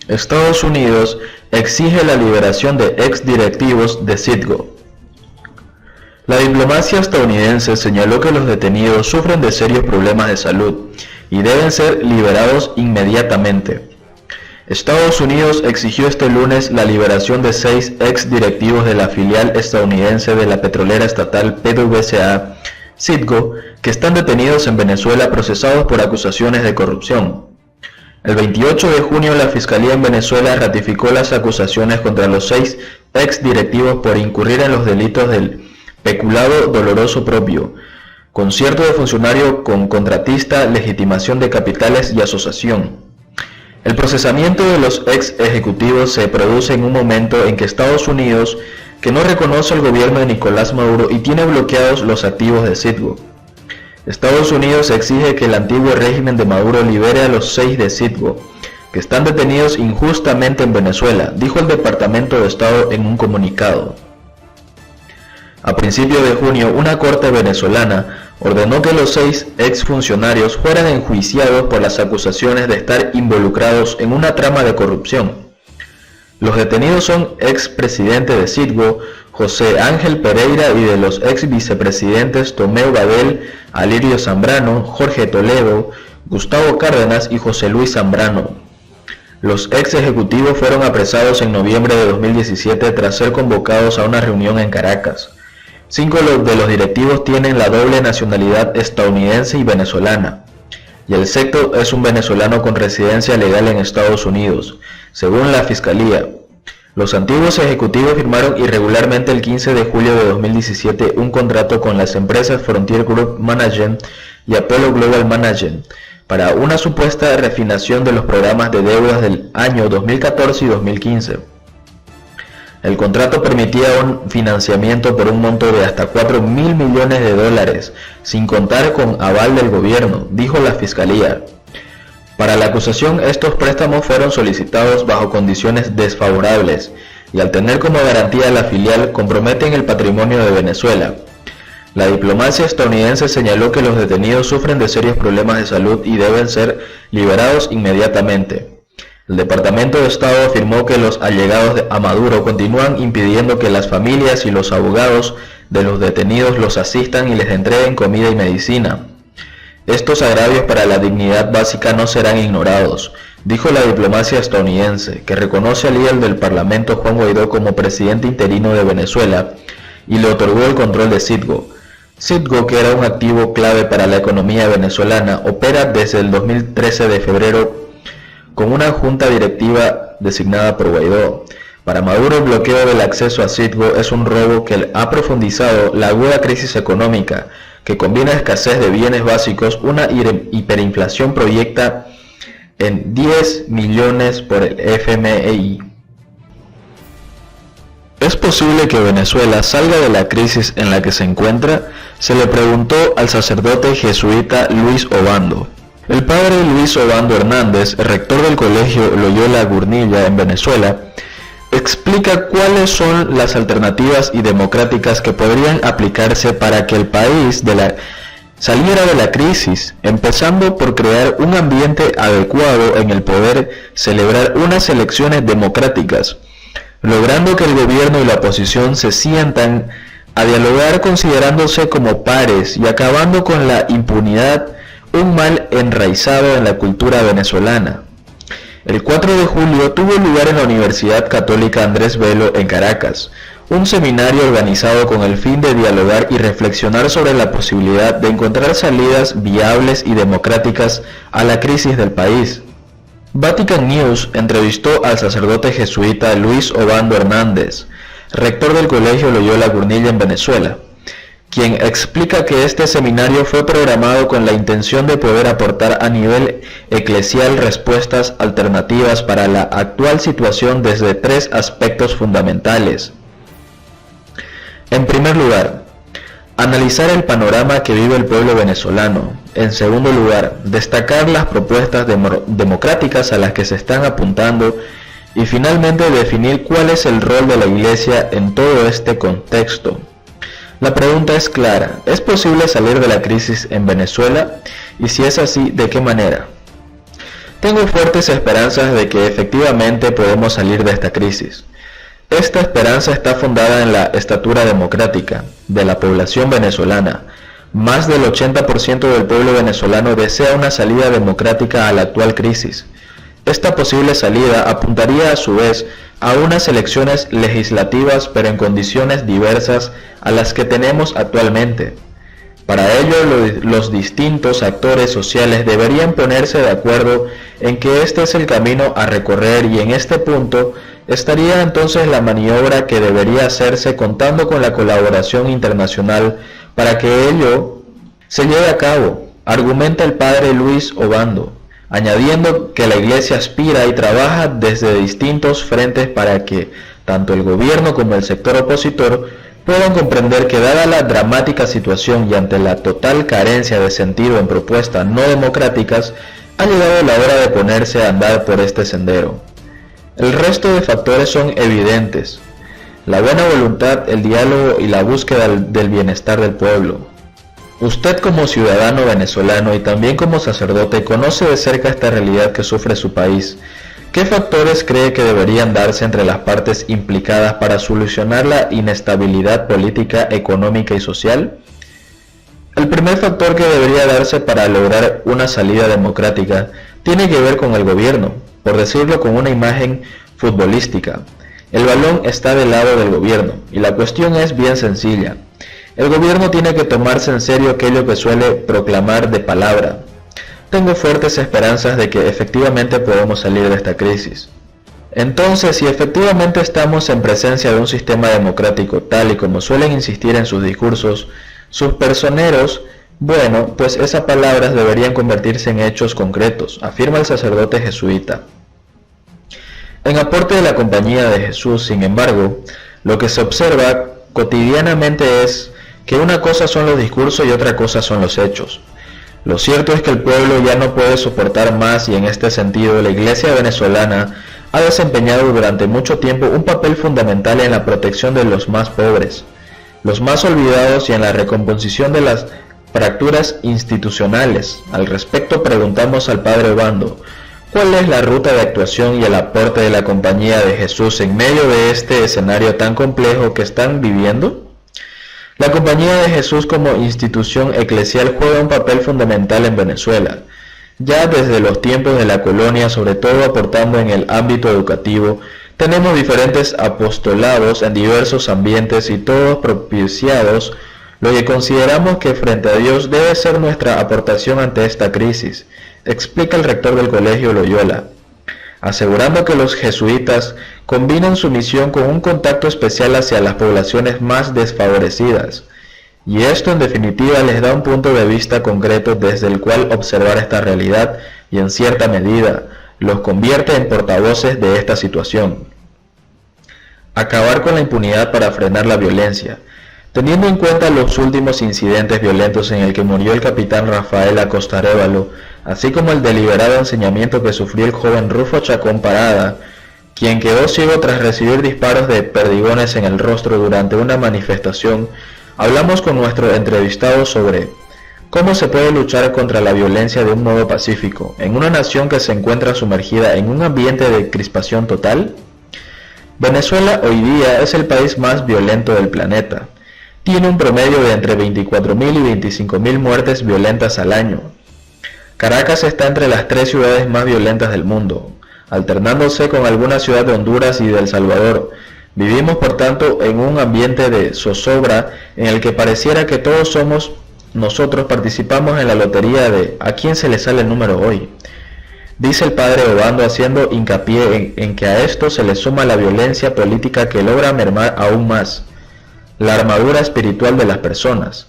Estados Unidos exige la liberación de exdirectivos de Citgo. La diplomacia estadounidense señaló que los detenidos sufren de serios problemas de salud y deben ser liberados inmediatamente. Estados Unidos exigió este lunes la liberación de 6 exdirectivos de la filial estadounidense de la petrolera estatal PDVSA, Citgo, que están detenidos en Venezuela procesados por acusaciones de corrupción. El 28 de junio la Fiscalía en Venezuela ratificó las acusaciones contra los 6 exdirectivos por incurrir en los delitos del peculado doloso propio, concierto de funcionario con contratista, legitimación de capitales y asociación. El procesamiento de los ex ejecutivos se produce en un momento en que Estados Unidos, que no reconoce al gobierno de Nicolás Maduro y tiene bloqueados los activos de Citgo. Estados Unidos exige que el antiguo régimen de Maduro libere a los 6 de Citgo, que están detenidos injustamente en Venezuela, dijo el Departamento de Estado en un comunicado. A principios de junio, una corte venezolana ordenó que los 6 exfuncionarios fueran enjuiciados por las acusaciones de estar involucrados en una trama de corrupción. Los detenidos son expresidente de Citgo, José Ángel Pereira, y de los ex vicepresidentes Tomeo Babel, Alirio Zambrano, Jorge Toledo, Gustavo Cárdenas y José Luis Zambrano. Los ex ejecutivos fueron apresados en noviembre de 2017 tras ser convocados a una reunión en Caracas. 5 de los directivos tienen la doble nacionalidad estadounidense y venezolana, y el sexto es un venezolano con residencia legal en Estados Unidos, según la Fiscalía. Los antiguos ejecutivos firmaron irregularmente el 15 de julio de 2017 un contrato con las empresas Frontier Group Management y Apollo Global Management para una supuesta refinanciación de los programas de deudas del año 2014 y 2015. El contrato permitía un financiamiento por un monto de hasta $4.000 millones, sin contar con aval del gobierno, dijo la Fiscalía. Para la acusación, estos préstamos fueron solicitados bajo condiciones desfavorables y al tener como garantía la filial comprometen el patrimonio de Venezuela. La diplomacia estadounidense señaló que los detenidos sufren de serios problemas de salud y deben ser liberados inmediatamente. El Departamento de Estado afirmó que los allegados a Maduro continúan impidiendo que las familias y los abogados de los detenidos los asistan y les entreguen comida y medicina. Estos agravios para la dignidad básica no serán ignorados, dijo la diplomacia estadounidense, que reconoce al líder del Parlamento Juan Guaidó como presidente interino de Venezuela y le otorgó el control de Citgo. Citgo, que era un activo clave para la economía venezolana, opera desde el 2013 de febrero con una junta directiva designada por Guaidó. Para Maduro, el bloqueo del acceso a Citgo es un robo que ha profundizado la aguda crisis económica, que combina escasez de bienes básicos, una hiperinflación proyecta en 10 millones por el FMI. ¿Es posible que Venezuela salga de la crisis en la que se encuentra? Se le preguntó al sacerdote jesuita Luis Obando. El padre Luis Obando Hernández, rector del colegio Loyola Gurnilla en Venezuela, explica cuáles son las alternativas y democráticas que podrían aplicarse para que el país saliera de la crisis, empezando por crear un ambiente adecuado en el poder, celebrar unas elecciones democráticas, logrando que el gobierno y la oposición se sientan a dialogar considerándose como pares y acabando con la impunidad, un mal enraizado en la cultura venezolana. El 4 de julio tuvo lugar en la Universidad Católica Andrés Bello en Caracas, un seminario organizado con el fin de dialogar y reflexionar sobre la posibilidad de encontrar salidas viables y democráticas a la crisis del país. Vatican News entrevistó al sacerdote jesuita Luis Obando Hernández, rector del colegio Loyola Gurnilla en Venezuela, quien explica que este seminario fue programado con la intención de poder aportar a nivel eclesial respuestas alternativas para la actual situación desde 3 aspectos fundamentales. En primer lugar, analizar el panorama que vive el pueblo venezolano. En segundo lugar, destacar las propuestas democráticas a las que se están apuntando y finalmente definir cuál es el rol de la Iglesia en todo este contexto. La pregunta es clara: ¿es posible salir de la crisis en Venezuela? Y si es así, ¿de qué manera? Tengo fuertes esperanzas de que efectivamente podemos salir de esta crisis. Esta esperanza está fundada en la estatura democrática de la población venezolana. Más del 80% del pueblo venezolano desea una salida democrática a la actual crisis. Esta posible salida apuntaría a su vez a unas elecciones legislativas, pero en condiciones diversas a las que tenemos actualmente. Para ello, los distintos actores sociales deberían ponerse de acuerdo en que este es el camino a recorrer, y en este punto estaría entonces la maniobra que debería hacerse contando con la colaboración internacional para que ello se lleve a cabo, argumenta el padre Luis Obando, añadiendo que la Iglesia aspira y trabaja desde distintos frentes para que tanto el gobierno como el sector opositor puedan comprender que, dada la dramática situación y ante la total carencia de sentido en propuestas no democráticas, ha llegado la hora de ponerse a andar por este sendero. El resto de factores son evidentes: la buena voluntad, el diálogo y la búsqueda del bienestar del pueblo. Usted, como ciudadano venezolano y también como sacerdote, conoce de cerca esta realidad que sufre su país. ¿Qué factores cree que deberían darse entre las partes implicadas para solucionar la inestabilidad política, económica y social? El primer factor que debería darse para lograr una salida democrática tiene que ver con el gobierno, por decirlo con una imagen futbolística. El balón está del lado del gobierno y la cuestión es bien sencilla. El gobierno tiene que tomarse en serio aquello que suele proclamar de palabra. Tengo fuertes esperanzas de que efectivamente podemos salir de esta crisis. Entonces, si efectivamente estamos en presencia de un sistema democrático tal y como suelen insistir en sus discursos sus personeros, bueno, pues esas palabras deberían convertirse en hechos concretos, afirma el sacerdote jesuita. En aporte de la Compañía de Jesús, sin embargo, lo que se observa cotidianamente es que una cosa son los discursos y otra cosa son los hechos. Lo cierto es que el pueblo ya no puede soportar más, y en este sentido la Iglesia venezolana ha desempeñado durante mucho tiempo un papel fundamental en la protección de los más pobres, los más olvidados y en la recomposición de las fracturas institucionales. Al respecto preguntamos al padre Obando, ¿cuál es la ruta de actuación y el aporte de la Compañía de Jesús en medio de este escenario tan complejo que están viviendo? La Compañía de Jesús como institución eclesial juega un papel fundamental en Venezuela, ya desde los tiempos de la colonia, sobre todo aportando en el ámbito educativo. Tenemos diferentes apostolados en diversos ambientes y todos propiciados lo que consideramos que frente a Dios debe ser nuestra aportación ante esta crisis, explica el rector del Colegio Loyola, asegurando que los jesuitas combinan su misión con un contacto especial hacia las poblaciones más desfavorecidas, y esto en definitiva les da un punto de vista concreto desde el cual observar esta realidad y en cierta medida los convierte en portavoces de esta situación. Acabar con la impunidad para frenar la violencia. Teniendo en cuenta los últimos incidentes violentos en el que murió el capitán Rafael Acosta Arévalo, así como el deliberado ensañamiento que sufrió el joven Rufo Chacón Parada, quien quedó ciego tras recibir disparos de perdigones en el rostro durante una manifestación, hablamos con nuestro entrevistado sobre cómo se puede luchar contra la violencia de un modo pacífico en una nación que se encuentra sumergida en un ambiente de crispación total. Venezuela hoy día es el país más violento del planeta. Tiene un promedio de entre 24.000 y 25.000 muertes violentas al año. Caracas está entre las 3 ciudades más violentas del mundo, alternándose con alguna ciudad de Honduras y de El Salvador. Vivimos, por tanto, en un ambiente de zozobra en el que pareciera que todos nosotros participamos en la lotería de ¿a quién se le sale el número hoy?, dice el padre Obando, haciendo hincapié en que a esto se le suma la violencia política que logra mermar aún más la armadura espiritual de las personas.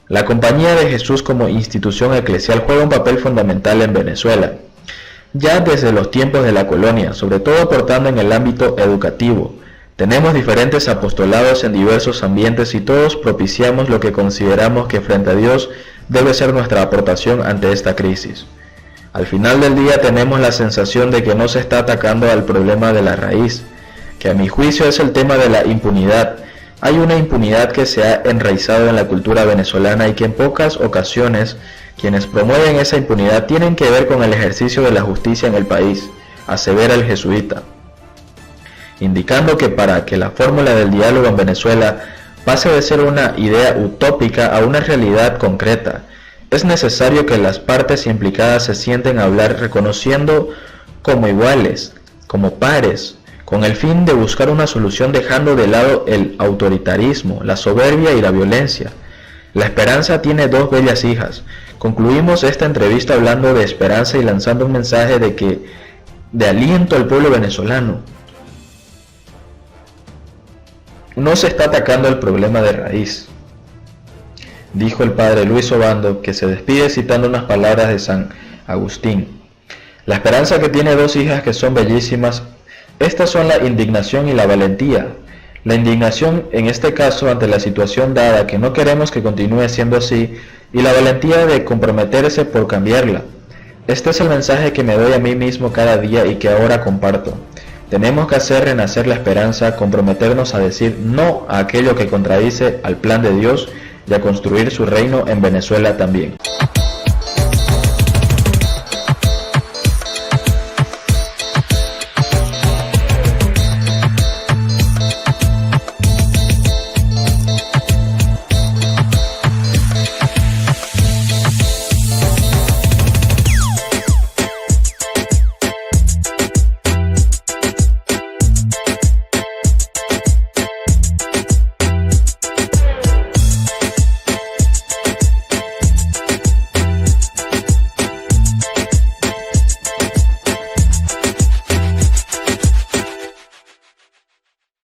La Compañía de Jesús como institución eclesial juega un papel fundamental en Venezuela, ya desde los tiempos de la colonia, sobre todo aportando en el ámbito educativo. Tenemos diferentes apostolados en diversos ambientes y todos propiciamos lo que consideramos que frente a Dios debe ser nuestra aportación ante esta crisis. Al final del día tenemos la sensación de que no se está atacando al problema de la raíz, que a mi juicio es el tema de la impunidad, Hay una impunidad que se ha enraizado en la cultura venezolana y que en pocas ocasiones quienes promueven esa impunidad tienen que ver con el ejercicio de la justicia en el país, asevera el jesuita, indicando que para que la fórmula del diálogo en Venezuela pase de ser una idea utópica a una realidad concreta, es necesario que las partes implicadas se sienten a hablar reconociendo como iguales, como pares, con el fin de buscar una solución dejando de lado el autoritarismo, la soberbia y la violencia. La esperanza tiene dos bellas hijas. Concluimos esta entrevista hablando de esperanza y lanzando un mensaje de aliento al pueblo venezolano. No se está atacando el problema de raíz, dijo el padre Luis Obando, que se despide citando unas palabras de San Agustín. La esperanza que tiene dos hijas que son bellísimas. Estas son la indignación y la valentía. La indignación en este caso ante la situación dada, que no queremos que continúe siendo así, y la valentía de comprometerse por cambiarla. Este es el mensaje que me doy a mí mismo cada día y que ahora comparto. Tenemos que hacer renacer la esperanza, comprometernos a decir no a aquello que contradice al plan de Dios y a construir su reino en Venezuela también.